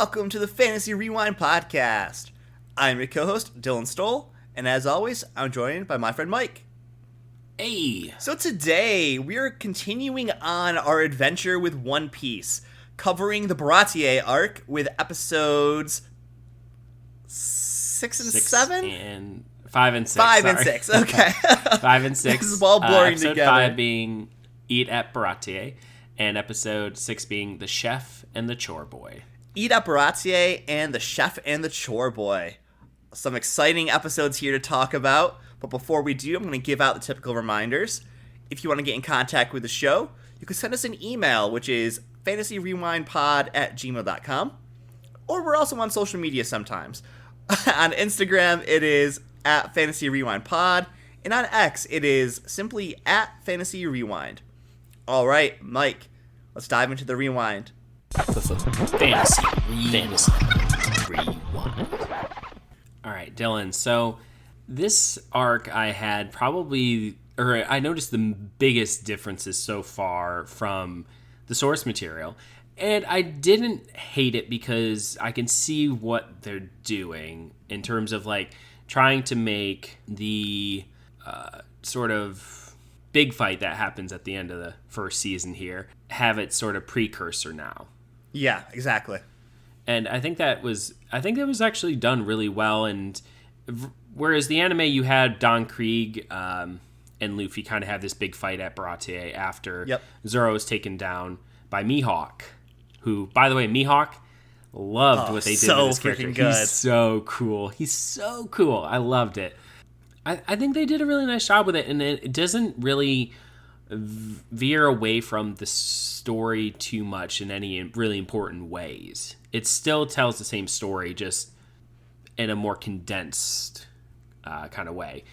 welcome to the Fantasy Rewind podcast. I'm your co-host, Dylan Stoll, and as always, I'm joined by my friend Mike. Hey! So today, we're continuing on our adventure with One Piece, covering the Baratie arc with episodes 6 and 7? 5 and 6. 5 and 6, okay. 5 and 6. This is all blurring episode together. 5 being Eat at Baratie, and episode 6 being The Chef and the Chore Boy. Eat at Baratie and the Chef and the Chore Boy. Some exciting episodes here to talk about, but before we do, I'm going to give out the typical reminders. If you want to get in contact with the show, you can send us an email, which is fantasyrewindpod@gmail.com, or we're also on social media sometimes. On Instagram, it is at Fantasy Rewind Pod, and on X, it is simply at Fantasy Rewind. All right, Mike, let's dive into the rewind. Fantasy Rewind. All right, Dylan. So this arc I had I noticed the biggest differences so far from the source material. And I didn't hate it because I can see what they're doing in terms of like trying to make the sort of big fight that happens at the end of the first season here have its sort of precursor now. Yeah, exactly. And I think that was actually done really well. And whereas the anime, you had Don Krieg and Luffy kind of have this big fight at Baratie after Zoro is taken down by Mihawk, who, by the way, Mihawk loved what they did with this character. Good. He's so cool. I loved it. I think they did a really nice job with it, and it doesn't really veer away from the story too much in any really important ways. It still tells the same story, just in a more condensed kind of way.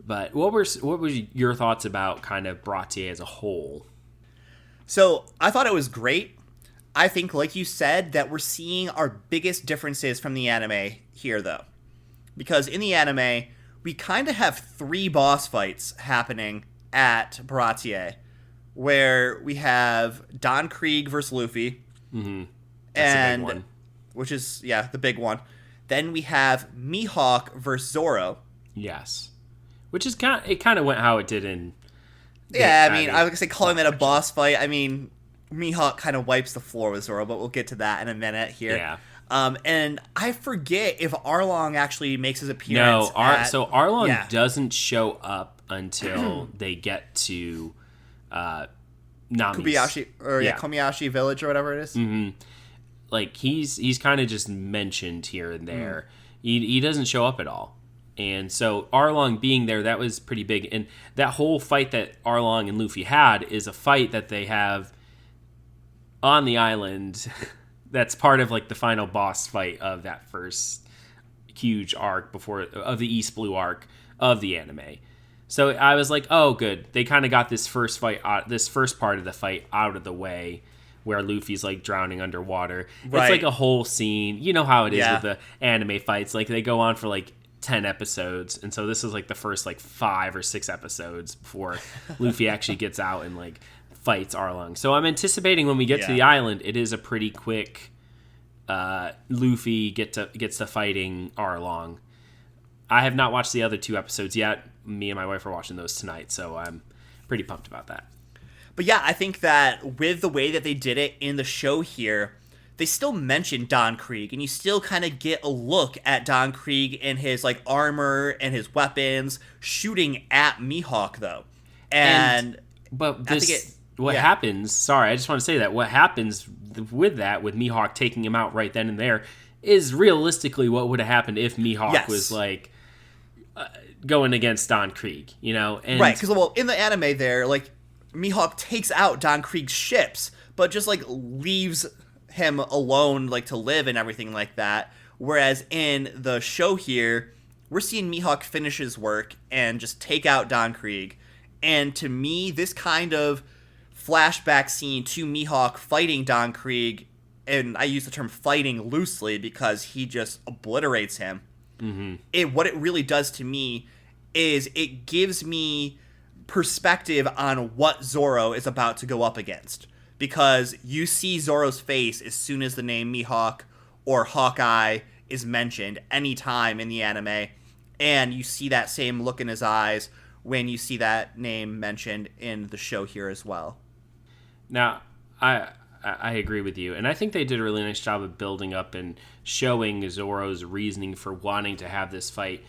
But what were your thoughts about kind of Baratie as a whole? So I thought it was great. I think, like you said, that we're seeing our biggest differences from the anime here, though. Because in the anime, we kind of have 3 boss fights happening at Baratie, where we have Don Krieg versus Luffy. Mm-hmm. That's the big one. Which is, the big one. Then we have Mihawk versus Zoro. Yes. Which is it kind of went how it did in... I was going to say calling that a boss fight. I mean, Mihawk kind of wipes the floor with Zoro, but we'll get to that in a minute here. Yeah. And I forget if Arlong actually makes his appearance. So Arlong doesn't show up until they get to Nami's. Komiyashi Village or whatever it is. Mm-hmm. Like, he's kind of just mentioned here and there. He doesn't show up at all. And so Arlong being there, that was pretty big. And that whole fight that Arlong and Luffy had is a fight that they have on the island that's part of like the final boss fight of that first huge arc of the East Blue arc of the anime. So I was like, oh, good. They kind of got this first part of the fight out of the way, where Luffy's like drowning underwater. Right. It's like a whole scene. You know how it is with the anime fights. Like they go on for like 10 episodes, and so this is like the first like 5 or 6 episodes before Luffy actually gets out and like fights Arlong. So I'm anticipating when we get to the island, it is a pretty quick Luffy gets to fighting Arlong. I have not watched the other 2 episodes yet. Me and my wife are watching those tonight, so I'm pretty pumped about that. But yeah, I think that with the way that they did it in the show here, they still mention Don Krieg, and you still kind of get a look at Don Krieg and his like armor and his weapons shooting at Mihawk, though. What happens? Sorry, I just want to say that what happens with Mihawk taking him out right then and there is realistically what would have happened if Mihawk was like going against Don Krieg, you know? And right, because in the anime there, like Mihawk takes out Don Krieg's ships, but just like leaves him alone, like to live and everything like that. Whereas in the show here, we're seeing Mihawk finish his work and just take out Don Krieg. And to me, this kind of flashback scene to Mihawk fighting Don Krieg, and I use the term fighting loosely because he just obliterates him. Mm-hmm. What it really does to me is it gives me perspective on what Zoro is about to go up against. Because you see Zoro's face as soon as the name Mihawk or Hawkeye is mentioned anytime in the anime, and you see that same look in his eyes when you see that name mentioned in the show here as well. Now, I agree with you, and I think they did a really nice job of building up and showing Zoro's reasoning for wanting to have this fight.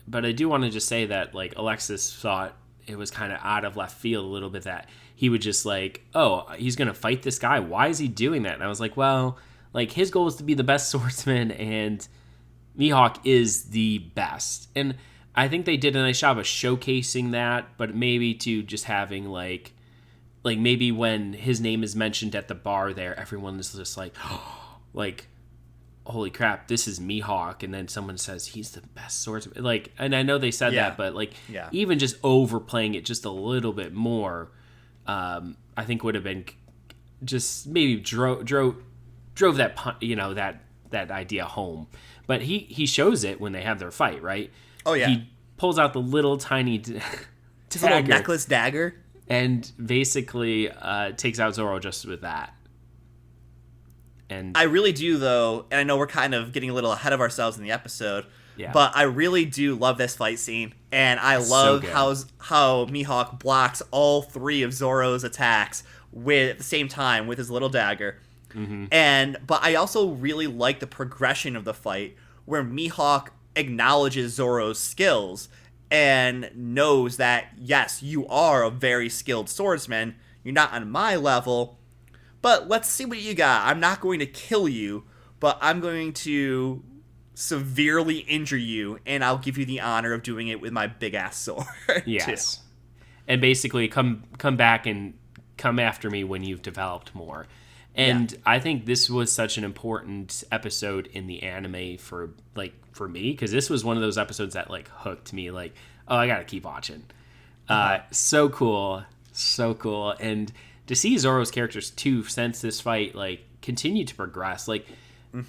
But I do want to just say that, like, Alexis thought it was kind of out of left field a little bit that he would just like, oh, he's going to fight this guy. Why is he doing that? And I was like, well, like, his goal is to be the best swordsman, and Mihawk is the best. And I think they did a nice job of showcasing that, but maybe to just having, like maybe when his name is mentioned at the bar there, everyone is just like, oh, like, holy crap, this is Mihawk. And then someone says he's the best swordsman. Like, and I know they said that, but like, even just overplaying it just a little bit more, I think would have been just maybe drove that, you know, that idea home. But he shows it when they have their fight, right? Oh yeah. He pulls out the little tiny his little necklace dagger, and basically takes out Zoro just with that. And I really do, though, and I know we're kind of getting a little ahead of ourselves in the episode, but I really do love this fight scene, and I love how Mihawk blocks all three of Zoro's attacks at the same time with his little dagger. Mm-hmm. But I also really like the progression of the fight, where Mihawk acknowledges Zoro's skills and knows that, yes, you are a very skilled swordsman, you're not on my level, but let's see what you got. I'm not going to kill you, but I'm going to severely injure you, and I'll give you the honor of doing it with my big-ass sword. Yes. And basically come back and come after me when you've developed more. And I think this was such an important episode in the anime for me, because this was one of those episodes that, like, hooked me. Like, oh, I got to keep watching. So cool. So cool. And to see Zoro's characters too, since this fight, like, continue to progress, like,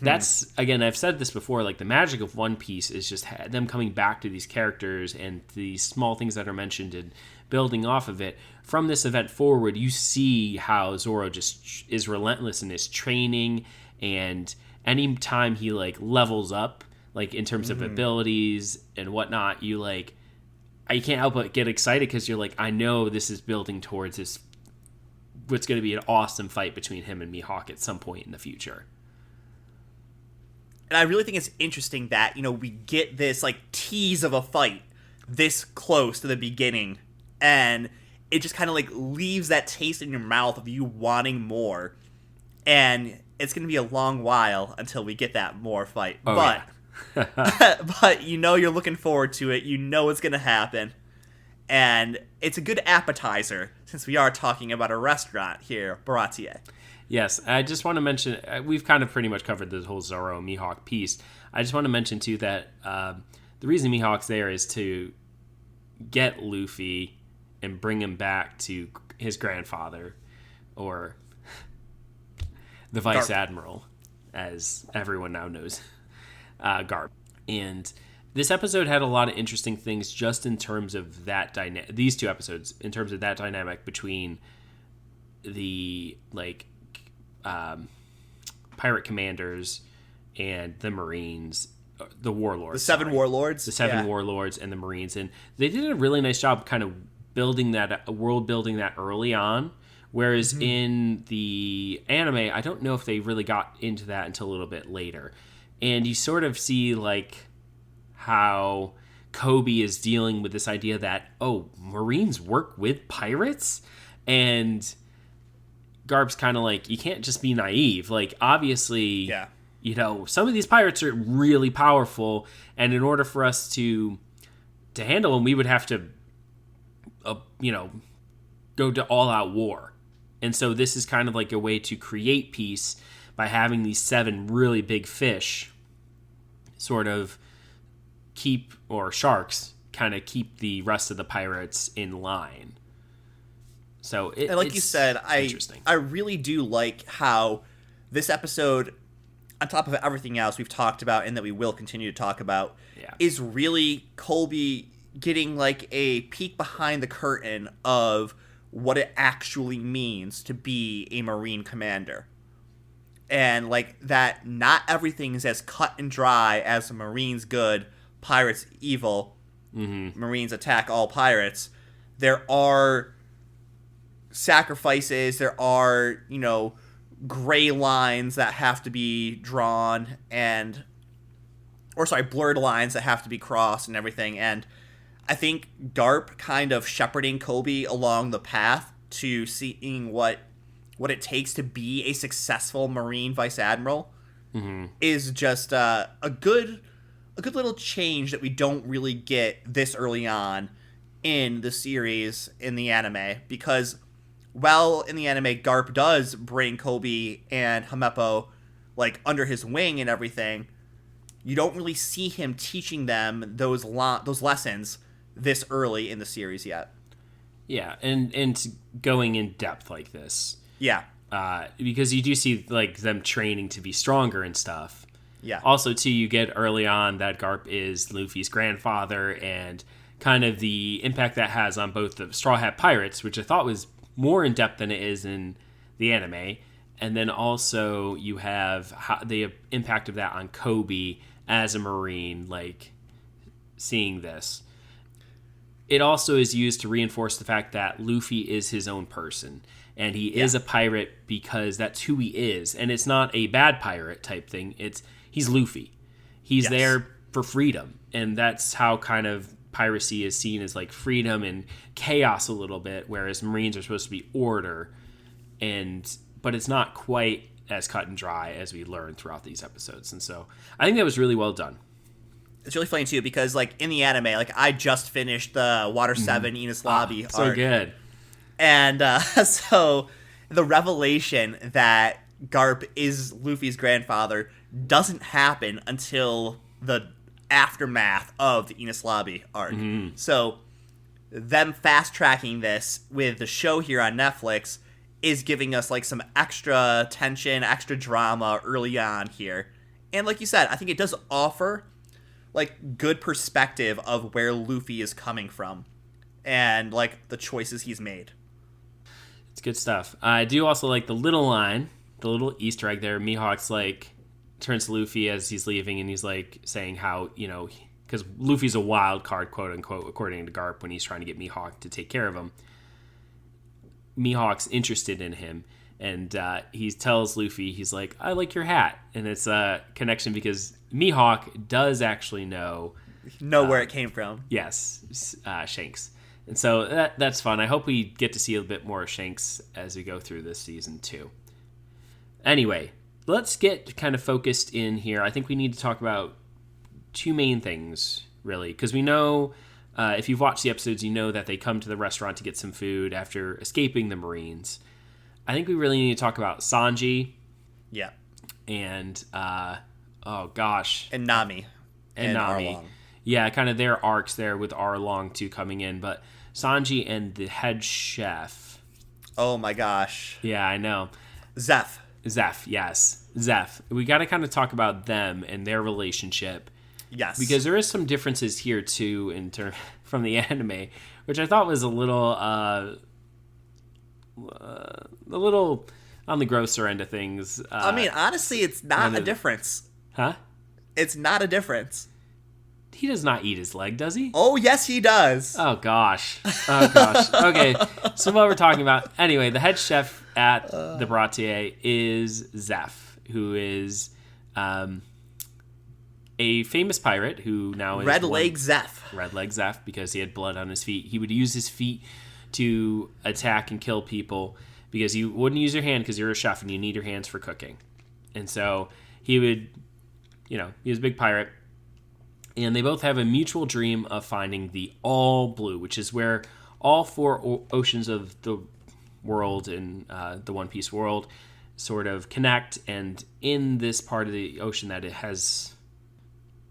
that's, again, I've said this before, like, the magic of One Piece is just them coming back to these characters and these small things that are mentioned and building off of it. From this event forward, you see how Zoro just is relentless in his training, and any time he, like, levels up, like, in terms of abilities and whatnot, you, like, I can't help but get excited, because you're like, I know this is building towards this, what's going to be an awesome fight between him and Mihawk at some point in the future. And I really think it's interesting that, you know, we get this, like, tease of a fight this close to the beginning, and it just kind of, like, leaves that taste in your mouth of you wanting more. And it's going to be a long while until we get that more fight. But you know you're looking forward to it. You know it's going to happen. And it's a good appetizer, since we are talking about a restaurant here, Baratie. Yes, I just want to mention, we've kind of pretty much covered the whole Zoro Mihawk piece. I just want to mention, too, that the reason Mihawk's there is to get Luffy and bring him back to his grandfather, or the Vice Admiral, as everyone now knows, Garp. And this episode had a lot of interesting things just in terms of that these two episodes, in terms of that dynamic between the, like, pirate commanders and the Marines, the warlords. The seven warlords. The seven warlords and the Marines. And they did a really nice job kind of building that, world building that early on. Whereas in the anime, I don't know if they really got into that until a little bit later. And you sort of see, like, how Kobe is dealing with this idea that, oh, Marines work with pirates? And Garp's kind of like, you can't just be naive. Like, obviously, you know, some of these pirates are really powerful, and in order for us to handle them, we would have to, you know, go to all-out war. And so this is kind of like a way to create peace by having these seven really big fish sort of keep, or sharks, kind of keep the rest of the pirates in line. So and like you said, I really do like how this episode, on top of everything else we've talked about and that we will continue to talk about, is really Colby getting, like, a peek behind the curtain of what it actually means to be a Marine commander. and like that not everything is as cut and dry as Marines good, pirates evil, Marines attack all pirates. There are sacrifices, there are, gray lines that have to be drawn blurred lines that have to be crossed and everything. And I think Garp kind of shepherding Kobe along the path to seeing what it takes to be a successful Marine Vice Admiral is just a good little change that we don't really get this early on in the series in the anime. Because while in the anime Garp does bring Kobe and Hamepo like under his wing and everything, you don't really see him teaching them those lessons this early in the series yet. Yeah, and going in depth like this. Yeah. Because you do see like them training to be stronger and stuff. Yeah. Also, too, you get early on that Garp is Luffy's grandfather, and kind of the impact that has on both the Straw Hat Pirates, which I thought was more in depth than it is in the anime. And then also you have the impact of that on Kobe as a Marine, like seeing this. It also is used to reinforce the fact that Luffy is his own person, and he is a pirate because that's who he is. And it's not a bad pirate type thing. He's Luffy. He's there for freedom. And that's how kind of piracy is seen as like freedom and chaos a little bit, whereas Marines are supposed to be order. But it's not quite as cut and dry as we learn throughout these episodes. And so I think that was really well done. It's really funny too because like in the anime, like I just finished the Water 7 Enos Lobby arc. So good. And so the revelation that Garp is Luffy's grandfather doesn't happen until the aftermath of the Enos Lobby arc. So them fast tracking this with the show here on Netflix is giving us like some extra tension, extra drama early on here. And like you said, I think it does offer like good perspective of where Luffy is coming from and like the choices he's made. It's good stuff. I do also like the little line, the little Easter egg there. Mihawk's like turns to Luffy as he's leaving, and he's like saying how, because Luffy's a wild card, quote unquote, according to Garp, when he's trying to get Mihawk to take care of him. Mihawk's interested in him, and he tells Luffy, he's like, I like your hat. And it's a connection because Mihawk does actually know where it came from. Yes, Shanks. And so that's fun. I hope we get to see a bit more of Shanks as we go through this season too. Anyway, let's get kind of focused in here. I think we need to talk about two main things, really, because we know, if you've watched the episodes, you know that they come to the restaurant to get some food after escaping the Marines. I think we really need to talk about Sanji. Yeah. And, oh gosh. And Nami. And Nami. Arlong. Yeah, kind of their arcs there with Arlong too coming in. But Sanji and the head chef. Oh my gosh. Yeah, I know. Zeph, yes. Zeph. We got to kind of talk about them and their relationship. Yes. Because there is some differences here too from the anime, which I thought was a little on the grosser end of things. I mean, honestly, it's not a difference. Huh? It's not a difference. He does not eat his leg, does he? Oh, yes, he does. Oh, gosh. Okay, so what we're talking about... Anyway, the head chef at the Baratie is Zeph, who is a famous pirate who now is... Red Leg Zeph, because he had blood on his feet. He would use his feet to attack and kill people because you wouldn't use your hand because you're a chef and you need your hands for cooking. And so he would... he was a big pirate. And they both have a mutual dream of finding the All Blue, which is where all four oceans of the world in the One Piece world sort of connect. And in this part of the ocean that it has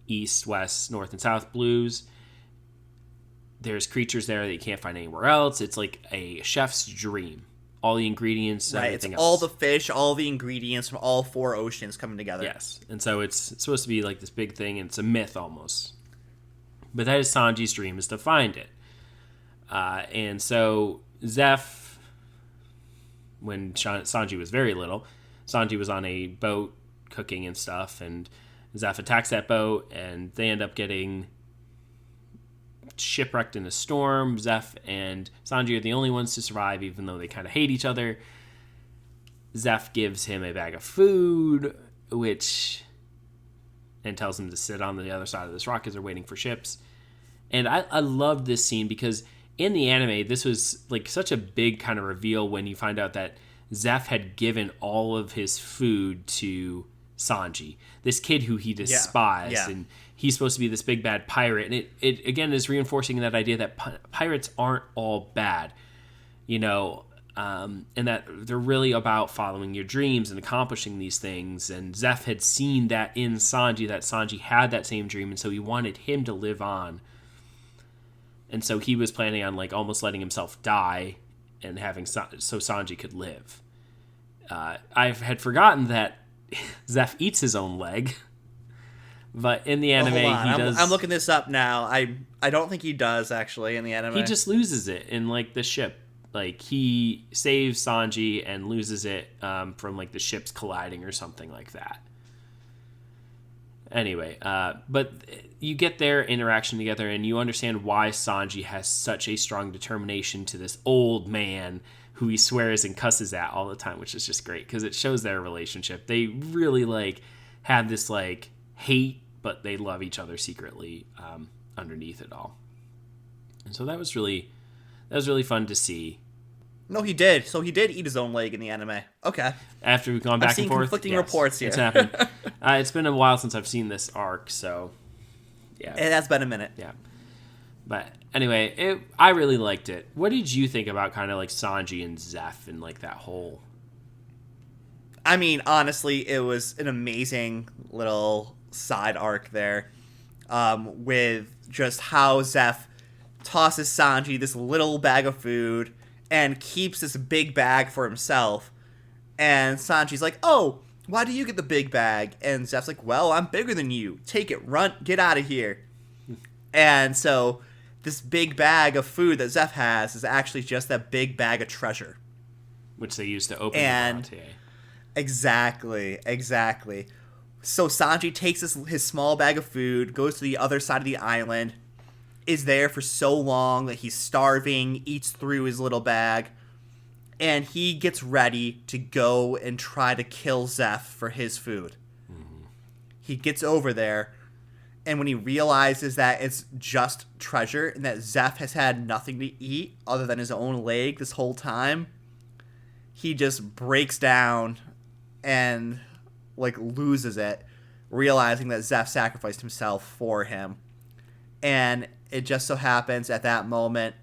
east, west, north, and south blues, there's creatures there that you can't find anywhere else. It's like a chef's dream. All the ingredients, right? Everything It's else. all the fish, all the ingredients from all four oceans coming together. Yes, and so it's supposed to be like this big thing, and it's a myth almost. But that is Sanji's dream, is to find it. And so Zeph, when Sanji was very little, Sanji was on a boat cooking and stuff, and Zeph attacks that boat, and they end up getting shipwrecked in a storm. Zeph and Sanji are the only ones to survive, even though they kind of hate each other. Zeph gives him a bag of food, and tells him to sit on the other side of this rock as they're waiting for ships. And I love this scene because in the anime, this was like such a big kind of reveal when you find out that Zeph had given all of his food to Sanji, this kid who he despised, and he's supposed to be this big bad pirate. And it again is reinforcing that idea that pirates aren't all bad, and that they're really about following your dreams and accomplishing these things. And Zeph had seen that in Sanji, that Sanji had that same dream, and so he wanted him to live on. And so he was planning on like almost letting himself die and having so Sanji could live. I had forgotten that Zeph eats his own leg, but in the anime he does. I'm looking this up now. I don't think he does actually in the anime. He just loses it in like the ship. Like he saves Sanji and loses it from like the ships colliding or something like that. Anyway, but you get their interaction together and you understand why Sanji has such a strong determination to this old man who he swears and cusses at all the time, which is just great because it shows their relationship. They really like have this like hate, but they love each other secretly underneath it all. And so that was really fun to see. No, he did. So he did eat his own leg in the anime. Okay. After we've gone back and forth. Conflicting reports here. It's happened. It's been a while since I've seen this arc, so yeah. It has been a minute. Yeah. But anyway, I really liked it. What did you think about kind of like Sanji and Zeph and like that whole? I mean, honestly, it was an amazing little side arc there, with just how Zeph tosses Sanji this little bag of food and keeps this big bag for himself. And Sanji's like, "Oh, why do you get the big bag?" And Zeph's like, "Well, I'm bigger than you. Take it, run, get out of here." And so this big bag of food that Zeph has is actually just that big bag of treasure, which they used to open the Baratie. Exactly. So Sanji takes his small bag of food, goes to the other side of the island, is there for so long that he's starving, eats through his little bag, and he gets ready to go and try to kill Zeph for his food. Mm-hmm. He gets over there, and when he realizes that it's just treasure and that Zeph has had nothing to eat other than his own leg this whole time, he just breaks down and like loses it, realizing that Zeph sacrificed himself for him. And it just so happens at that moment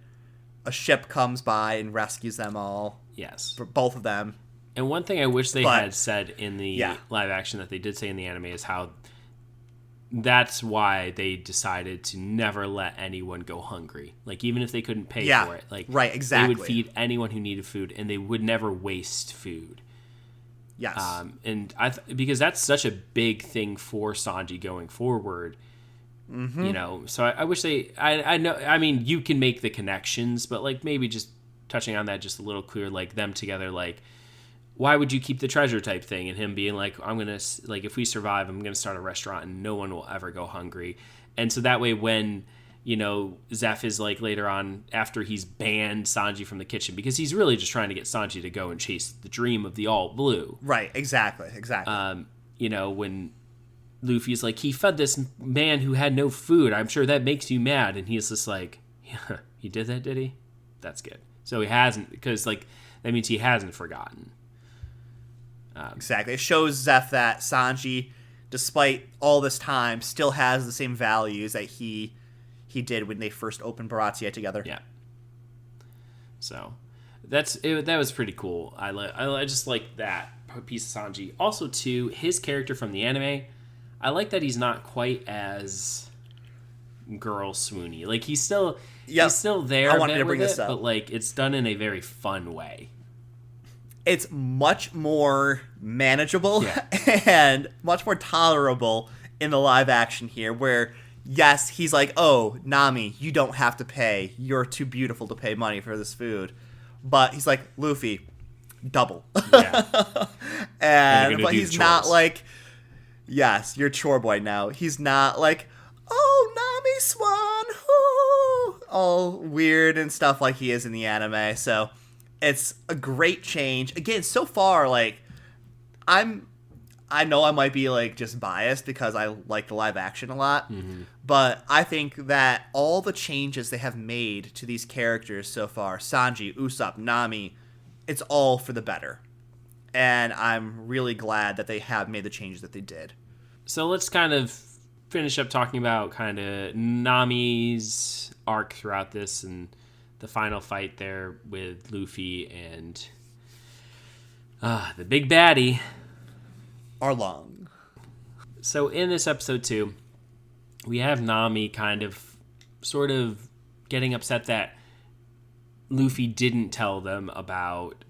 a ship comes by and rescues them all. Yes. For both of them. And one thing I wish they had said in the live action that they did say in the anime is how that's why they decided to never let anyone go hungry. Like, even if they couldn't pay for it. Like, right, exactly. They would feed anyone who needed food, and they would never waste food. Yes. And because that's such a big thing for Sanji going forward. Mm-hmm. So I wish I know, I mean, you can make the connections, but like maybe just touching on that just a little clear, like them together, like, why would you keep the treasure type thing? And him being like, I'm going to, like, if we survive, I'm going to start a restaurant and no one will ever go hungry. And so that way when, Zeph is like later on after he's banned Sanji from the kitchen, because he's really just trying to get Sanji to go and chase the dream of the all blue. Right. Exactly. When Luffy's like, he fed this man who had no food. I'm sure that makes you mad. And he's just like, yeah, he did that, did he? That's good. So he hasn't, because like, that means he hasn't forgotten. Exactly. It shows Zeph that Sanji, despite all this time, still has the same values that he did when they first opened Baratie together. Yeah. So that was pretty cool. I just like that piece of Sanji. Also, too, his character from the anime, I like that he's not quite as girl swoony. Like, he's still there. I wanted to bring this up, but like it's done in a very fun way. It's much more manageable and much more tolerable in the live action here, where, yes, he's like, "Oh, Nami, you don't have to pay. You're too beautiful to pay money for this food." But he's like, "Luffy, double. Yeah. And gonna but do he's chores. not like, yes, you're chore boy now. He's not like, oh, Nami Swan, whoo, all weird and stuff like he is in the anime. So it's a great change. Again, so far, like, I know I might be like just biased because I like the live action a lot, but I think that all the changes they have made to these characters so far, Sanji, Usopp, Nami, it's all for the better. And I'm really glad that they have made the changes that they did. So let's kind of finish up talking about kind of Nami's arc throughout this and the final fight there with Luffy and the big baddie. Arlong. So in this episode 2, we have Nami sort of getting upset that Luffy didn't tell them about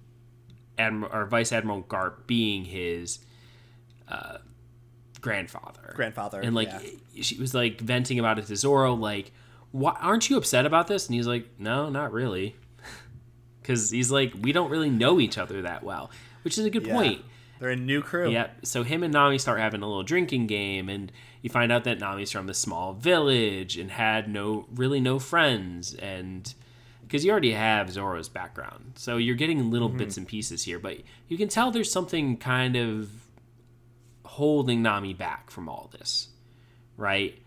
Vice Admiral Garp being his grandfather. And like she was like venting about it to Zoro, like, "Why aren't you upset about this?" And he's like, "No, not really," because he's like, "We don't really know each other that well," which is a good point. They're a new crew. Yeah. So him and Nami start having a little drinking game, and you find out that Nami's from a small village and had no friends, and because you already have Zoro's background, so you're getting little bits and pieces here, but you can tell there's something kind of holding Nami back from all this, right?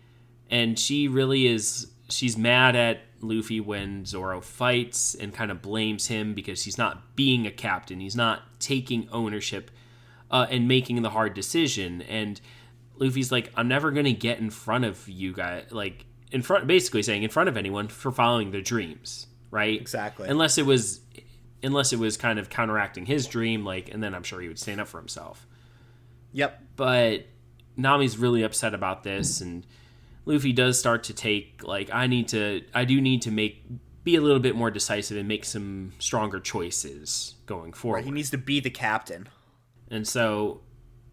And she really is. She's mad at Luffy when Zoro fights and kind of blames him because he's not being a captain. He's not taking ownership and making the hard decision. And Luffy's like, I'm never going to get in front of you guys, like basically saying in front of anyone for following their dreams, right? Exactly. Unless it was kind of counteracting his dream, like, and then I'm sure he would stand up for himself. Yep. But Nami's really upset about this, and Luffy does start to take, like, I do need to be a little bit more decisive and make some stronger choices going forward. Right, he needs to be the captain. And so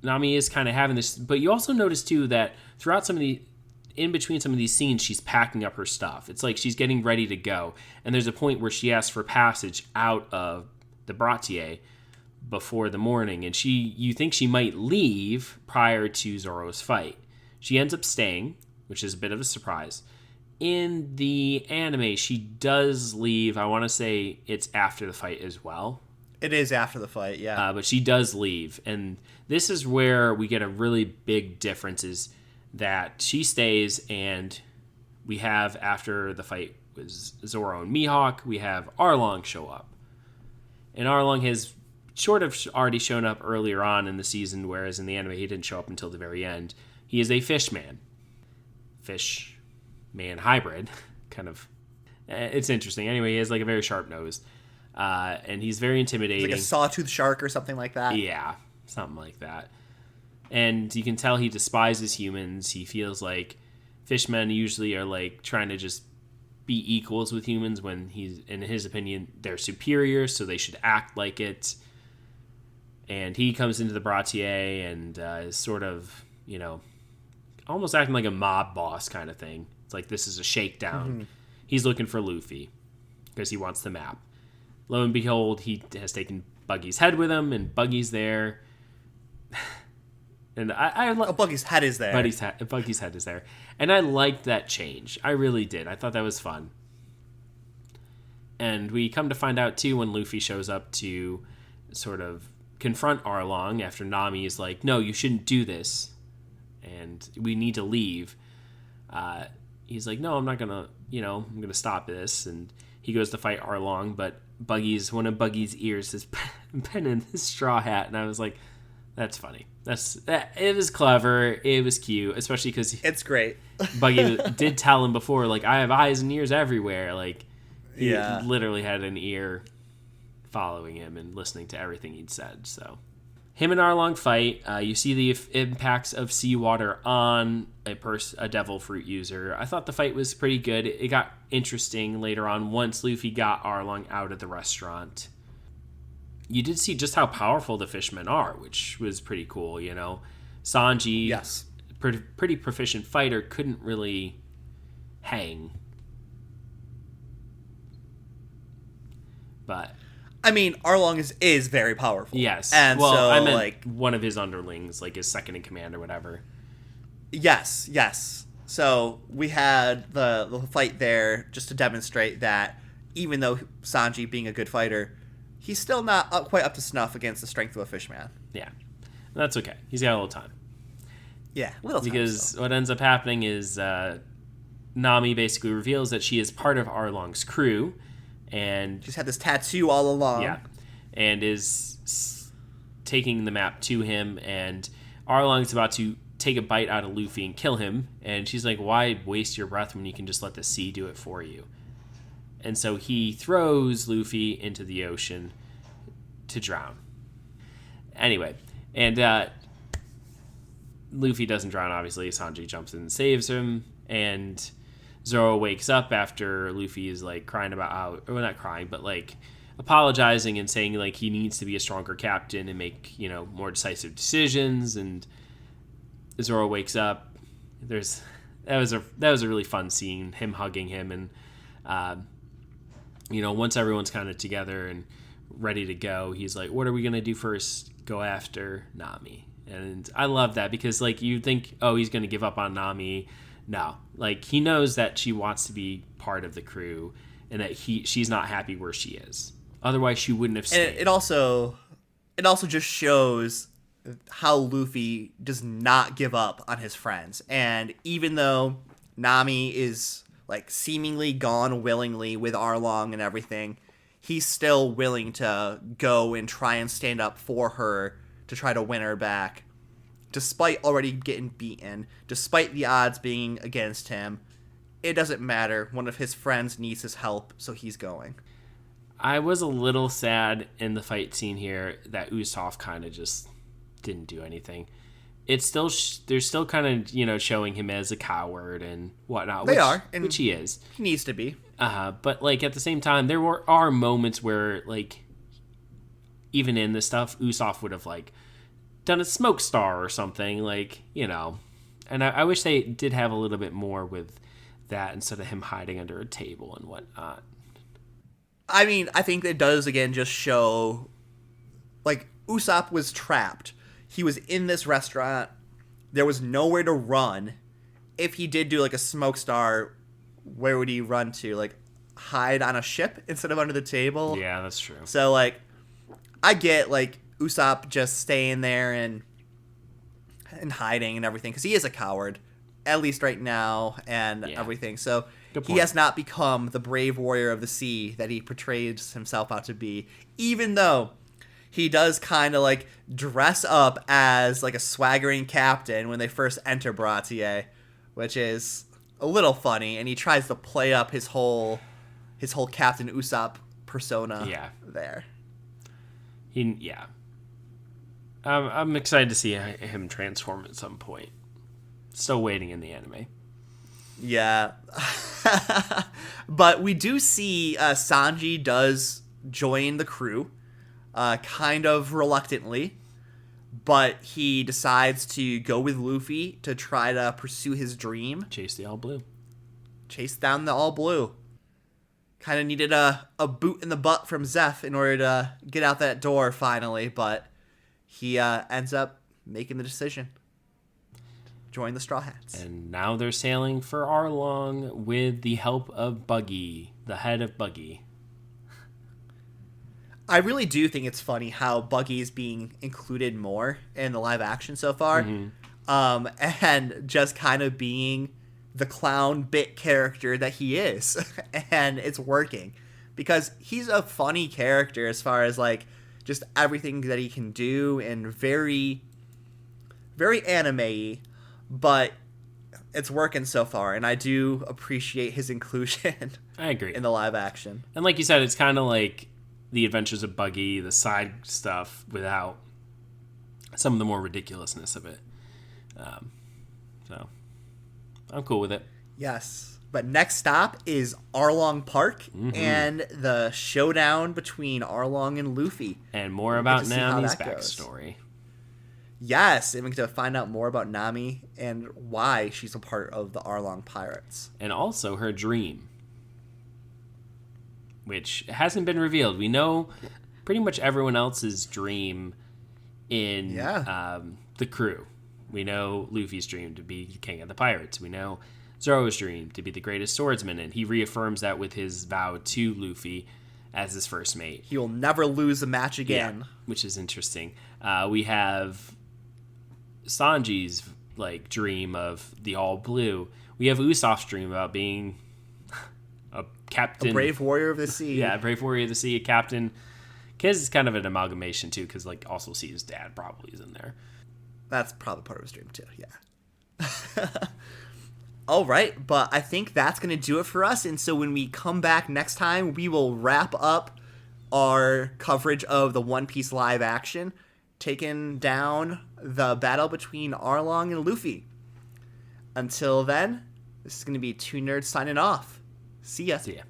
Nami is kind of having this, but you also notice too that throughout in between some of these scenes, she's packing up her stuff. It's like she's getting ready to go. And there's a point where she asks for passage out of the Baratie before the morning, and you think she might leave prior to Zoro's fight. She ends up staying, which is a bit of a surprise. In the anime, she does leave. I want to say it's after the fight as well. It is after the fight, yeah. But she does leave, and this is where we get a really big difference is that she stays, and we have, after the fight with Zoro and Mihawk, we have Arlong show up. And Arlong has sort of already shown up earlier on in the season, whereas in the anime he didn't show up until the very end. He is a fish-man hybrid, kind of. It's interesting. Anyway, he has like a very sharp nose, and he's very intimidating. It's like a sawtooth shark or something like that. Yeah, something like that. And you can tell he despises humans. He feels like fishmen usually are like trying to just be equals with humans when in his opinion, they're superior, so they should act like it. And he comes into the Baratie and is sort of, almost acting like a mob boss kind of thing. It's like, this is a shakedown. Mm-hmm. He's looking for Luffy because he wants the map. Lo and behold, he has taken Buggy's head with him, and Buggy's there. And Buggy's head is there. Buggy's head is there. And I liked that change. I really did. I thought that was fun. And we come to find out, too, when Luffy shows up to sort of confront Arlong after Nami is like, no, you shouldn't do this, and we need to leave. He's like, no, I'm not gonna, I'm gonna stop this, and he goes to fight Arlong, but one of Buggy's ears has been in his straw hat, and I was like, that's funny. It was clever. It was cute, especially because it's great. Buggy did tell him before, like, I have eyes and ears everywhere. Like, he literally had an ear following him and listening to everything he'd said. So, him and Arlong fight. You see the impacts of seawater on a devil fruit user. I thought the fight was pretty good. It got interesting later on once Luffy got Arlong out of the restaurant. You did see just how powerful the fishmen are, which was pretty cool, Sanji, yes, pretty proficient fighter, couldn't really hang. But I mean, Arlong is very powerful. Yes. And well, so, I meant like, one of his underlings, like his second in command or whatever. yes. So we had the fight there just to demonstrate that even though Sanji being a good fighter, he's still not quite up to snuff against the strength of a fishman. Yeah. That's okay. He's got a little time. Yeah, little time. Because still. what ends up happening is Nami basically reveals that she is part of Arlong's crew, and She's had this tattoo all along. yeah, and is taking the map to him, and Arlong's about to take a bite out of Luffy and kill him, and she's like, why waste your breath when you can just let the sea do it for you? And so he throws Luffy into the ocean to drown. Anyway, and Luffy doesn't drown, obviously. Sanji jumps in and saves him, and Zoro wakes up after Luffy is like crying about how, or not crying, but like apologizing and saying like he needs to be a stronger captain and make, you know, more decisive decisions. And Zoro wakes up. That was a really fun scene, him hugging him, and you know, once everyone's kind of together and ready to go, he's like, what are we gonna do first? Go after Nami. And I love that, because like you think, oh, he's gonna give up on Nami. No, like he knows that she wants to be part of the crew, and that she's not happy where she is. Otherwise, she wouldn't have stayed. And it also just shows how Luffy does not give up on his friends. And even though Nami is like seemingly gone willingly with Arlong and everything, he's still willing to go and try and stand up for her to try to win her back. Despite already getting beaten, despite the odds being against him, it doesn't matter. One of his friends needs his help, so he's going. I was a little sad in the fight scene here that Usopp kind of just didn't do anything. It's still they're still kind of, you know, showing him as a coward and whatnot. Which he is. He needs to be. But like at the same time, there are moments where like even in this stuff, Usopp would have like done a smoke star or something, like, you know. And I wish they did have a little bit more with that instead of him hiding under a table and whatnot. I mean, I think it does again just show like Usopp was trapped. He was in this restaurant. There was nowhere to run. If he did do like a smoke star, where would he run to? Like hide on a ship instead of under the table? Yeah, that's true. So like I get like Usopp just staying there and hiding and everything, because he is a coward, at least right now, and everything. So he has not become the brave warrior of the sea that he portrays himself out to be, even though he does kind of like dress up as like a swaggering captain when they first enter Baratie, which is a little funny, and he tries to play up his whole Captain Usopp persona there. I'm excited to see him transform at some point. Still waiting in the anime. Yeah. But we do see Sanji does join the crew, kind of reluctantly, but he decides to go with Luffy to try to pursue his dream. Chase the All Blue. Chase down the All Blue. Kind of needed a boot in the butt from Zeph in order to get out that door finally, but he ends up making the decision. Join the Straw Hats. And now they're sailing for Arlong with the help of Buggy, the head of Buggy. I really do think it's funny how Buggy is being included more in the live action so far. Mm-hmm. And just kind of being the clown bit character that he is. And it's working. Because he's a funny character as far as like just everything that he can do, and very, very anime-y, but it's working so far, and I do appreciate his inclusion. I agree. In the live action. And like you said, it's kind of like the Adventures of Buggy, the side stuff, without some of the more ridiculousness of it. So I'm cool with it. Yes. But next stop is Arlong Park, and the showdown between Arlong and Luffy. And more about Nami's backstory. Yes, and we get to find out more about Nami and why she's a part of the Arlong Pirates. And also her dream, which hasn't been revealed. We know pretty much everyone else's dream in Yeah. the crew. We know Luffy's dream to be king of the pirates. We know Zoro's dream to be the greatest swordsman, and he reaffirms that with his vow to Luffy as his first mate. He will never lose a match again. Yeah, which is interesting. We have Sanji's like dream of the all blue. We have Usopp's dream about being a captain, A brave warrior of the sea. yeah, a brave warrior of the sea, a captain. Kiz is kind of an amalgamation too, because like also C's dad probably is in there. That's probably part of his dream too, yeah. All right, but I think that's going to do it for us. And so when we come back next time, we will wrap up our coverage of the One Piece live action, taking down the battle between Arlong and Luffy. Until then, this is going to be Two Nerds signing off. See ya. See ya.